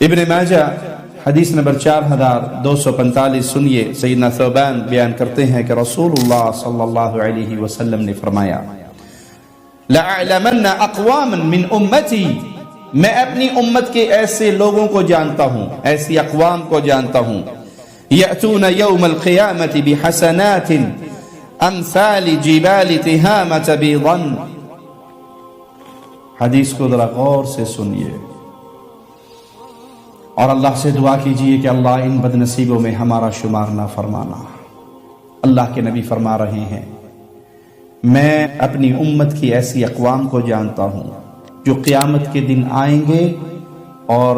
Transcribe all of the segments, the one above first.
ابن ماجہ حدیث نمبر 4245 سنیے، سیدنا ثوبان بیان کرتے ہیں کہ رسول اللہ صلی اللہ علیہ وسلم نے فرمایا لَأَعْلَمَنَّ أَقْوَامًا مِّنْ أُمَّتِي، میں اپنی امت کے ایسے لوگوں کو جانتا ہوں، ایسی اقوام کو جانتا ہوں، يَأْتُونَ يَوْمَ الْقِيَامَةِ بِحَسَنَاتٍ أَمْثَالِ جِبَالِ تِهَامَةَ بِيضًا۔ حدیث کو ذرا غور سے سنیے اور اللہ سے دعا کیجئے کہ اللہ ان بد نصیبوں میں ہمارا شمار نہ فرمانا۔ اللہ کے نبی فرما رہے ہیں میں اپنی امت کی ایسی اقوام کو جانتا ہوں جو قیامت کے دن آئیں گے اور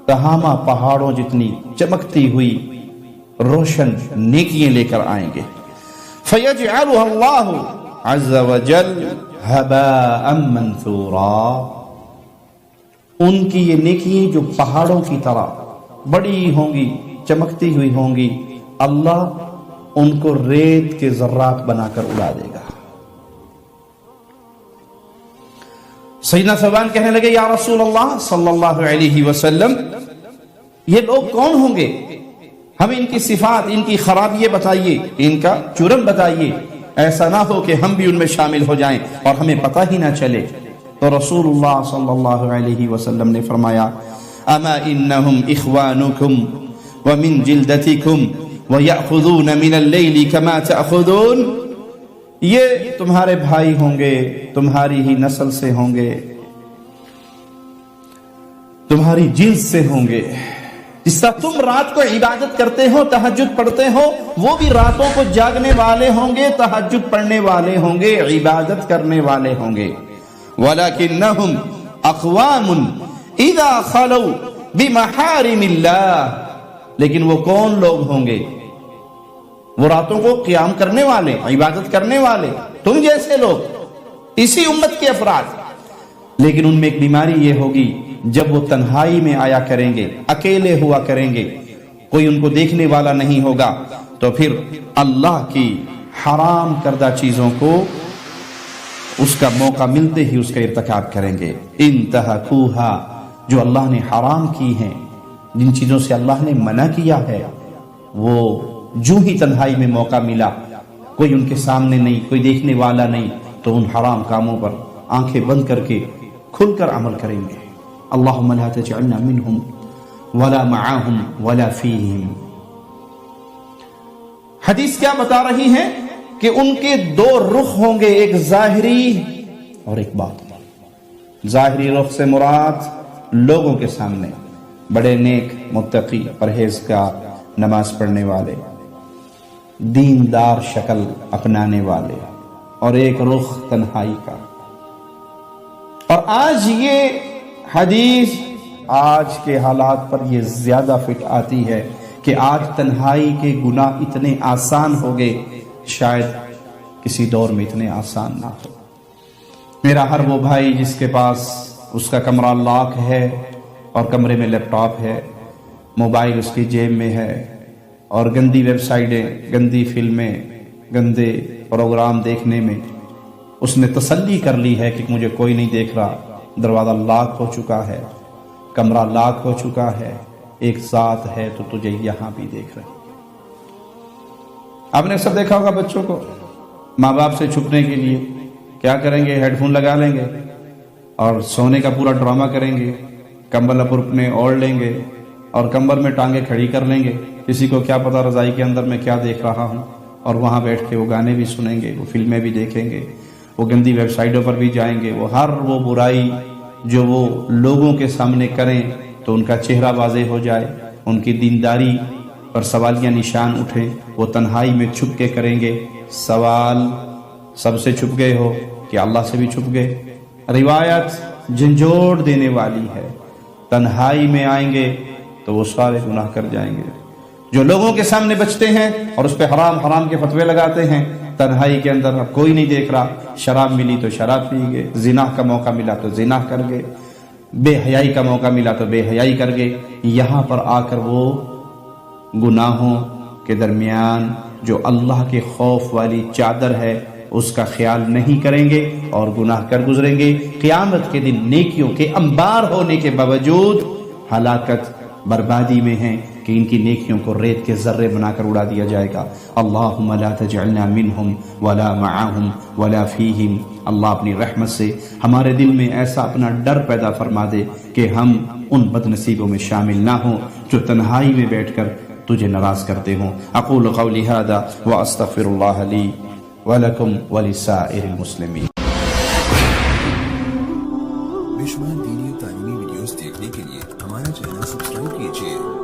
تہامہ پہاڑوں جتنی چمکتی ہوئی روشن نیکیاں لے کر آئیں گے، فَيَجْعَلُهَا اللَّهُ عَزَّ وَجَلَّ هَبَاءً مَنْثُورًا۔ ان کی یہ نیکیاں جو پہاڑوں کی طرح بڑی ہوں گی، چمکتی ہوئی ہوں گی، اللہ ان کو ریت کے ذرات بنا کر اڑا دے گا۔ سیدنا ثوبان کہنے لگے یا رسول اللہ صلی اللہ علیہ وسلم، یہ لوگ کون ہوں گے؟ ہمیں ان کی صفات، ان کی خرابیاں بتائیے، ان کا جرم بتائیے، ایسا نہ ہو کہ ہم بھی ان میں شامل ہو جائیں اور ہمیں پتہ ہی نہ چلے۔ تو رسول اللہ صلی اللہ علیہ وسلم نے فرمایا اما انہم اخوانکم ومن جلدتکم وَيَأْخُذُونَ مِنَ اللَّيْلِ كَمَا تَأْخُذُونَ، یہ تمہارے بھائی ہوں گے، تمہاری ہی نسل سے ہوں گے، تمہاری جلد سے ہوں گے۔ جس طرح تم رات کو عبادت کرتے ہو، تہجد پڑھتے ہو، وہ بھی راتوں کو جاگنے والے ہوں گے، تہجد پڑھنے والے ہوں گے، عبادت کرنے والے ہوں گے۔ وَلَكِنَّهُمْ أَقْوَامٌ إِذَا خَلَوْا بِمَحَارِمِ اللَّهِ، لیکن وہ کون لوگ ہوں گے؟ وہ راتوں کو قیام کرنے والے، عبادت کرنے والے، تم جیسے لوگ، اسی امت کے افراد، لیکن ان میں ایک بیماری یہ ہوگی جب وہ تنہائی میں آیا کریں گے، اکیلے ہوا کریں گے، کوئی ان کو دیکھنے والا نہیں ہوگا، تو پھر اللہ کی حرام کردہ چیزوں کو اس کا موقع ملتے ہی اس کا ارتکاب کریں گے۔ انتہکوہا، جو اللہ نے حرام کی ہیں، جن چیزوں سے اللہ نے منع کیا ہے، وہ جو ہی تنہائی میں موقع ملا، کوئی ان کے سامنے نہیں، کوئی دیکھنے والا نہیں، تو ان حرام کاموں پر آنکھیں بند کر کے کھل کر عمل کریں گے۔ اللہم لا تجعلنا منہم ولا معاہم ولا فیہم۔ حدیث کیا بتا رہی ہے کہ ان کے دو رخ ہوں گے، ایک ظاہری اور ایک باطنی۔ ظاہری رخ سے مراد لوگوں کے سامنے بڑے نیک، متقی، پرہیزگار، نماز پڑھنے والے، دیندار شکل اپنانے والے، اور ایک رخ تنہائی کا۔ اور آج یہ حدیث آج کے حالات پر یہ زیادہ فٹ آتی ہے کہ آج تنہائی کے گناہ اتنے آسان ہو گئے، شاید کسی دور میں اتنے آسان نہ ہو۔ میرا ہر وہ بھائی جس کے پاس اس کا کمرہ لاک ہے اور کمرے میں لیپ ٹاپ ہے، موبائل اس کی جیب میں ہے، اور گندی ویب سائٹیں، گندی فلمیں، گندے پروگرام دیکھنے میں اس نے تسلی کر لی ہے کہ مجھے کوئی نہیں دیکھ رہا، دروازہ لاک ہو چکا ہے، کمرہ لاک ہو چکا ہے، ایک ذات ہے تو تجھے یہاں بھی دیکھ رہے۔ آپ نے اکثر دیکھا ہوگا بچوں کو ماں باپ سے چھپنے کے لیے کیا کریں گے، ہیڈ فون لگا لیں گے اور سونے کا پورا ڈرامہ کریں گے، کمبل اپنے اوڑھ لیں گے اور کمبل میں ٹانگیں کھڑی کر لیں گے، کسی کو کیا پتا رضائی کے اندر میں کیا دیکھ رہا ہوں، اور وہاں بیٹھ کے وہ گانے بھی سنیں گے، وہ فلمیں بھی دیکھیں گے، وہ گندی ویب سائٹوں پر بھی جائیں گے، وہ ہر وہ برائی جو وہ لوگوں کے سامنے کریں تو ان کا چہرہ واضح ہو جائے، ان کی دینداری پر سوالیہ نشان اٹھیں، وہ تنہائی میں چھپ کے کریں گے۔ سوال سب سے چھپ گئے ہو کہ اللہ سے بھی چھپ گئے؟ روایت جھنجھوڑ دینے والی ہے، تنہائی میں آئیں گے تو وہ سارے گناہ کر جائیں گے۔ جو لوگوں کے سامنے بچتے ہیں اور اس پہ حرام کے فتوے لگاتے ہیں، تنہائی کے اندر اب کوئی نہیں دیکھ رہا، شراب ملی تو شراب پی گئے، زنا کا موقع ملا تو زنا کر گئے، بے حیائی کا موقع ملا تو بے حیائی کر گئے۔ یہاں پر آ کر وہ گناہوں کے درمیان جو اللہ کے خوف والی چادر ہے اس کا خیال نہیں کریں گے اور گناہ کر گزریں گے۔ قیامت کے دن نیکیوں کے انبار ہونے کے باوجود ہلاکت بربادی میں ہیں کہ ان کی نیکیوں کو ریت کے ذرے بنا کر اڑا دیا جائے گا. اللہم لا تجعلنا منہم ولا معاہم ولا فیہم. اللہ اپنی رحمت سے ہمارے دل میں ایسا اپنا ڈر پیدا فرما دے کہ ہم ان بد نصیبوں میں شامل نہ ہوں جو تنہائی میں بیٹھ کر تجھے ناراض کرتے ہوں. اقول قولی ھذا واستغفر اللہ لی ولکم ولسائر المسلمین. بے شمار دینی و تعلیمی ویڈیوز دیکھنے کے لیے ہمارا چینل سبسکرائب کیجیے.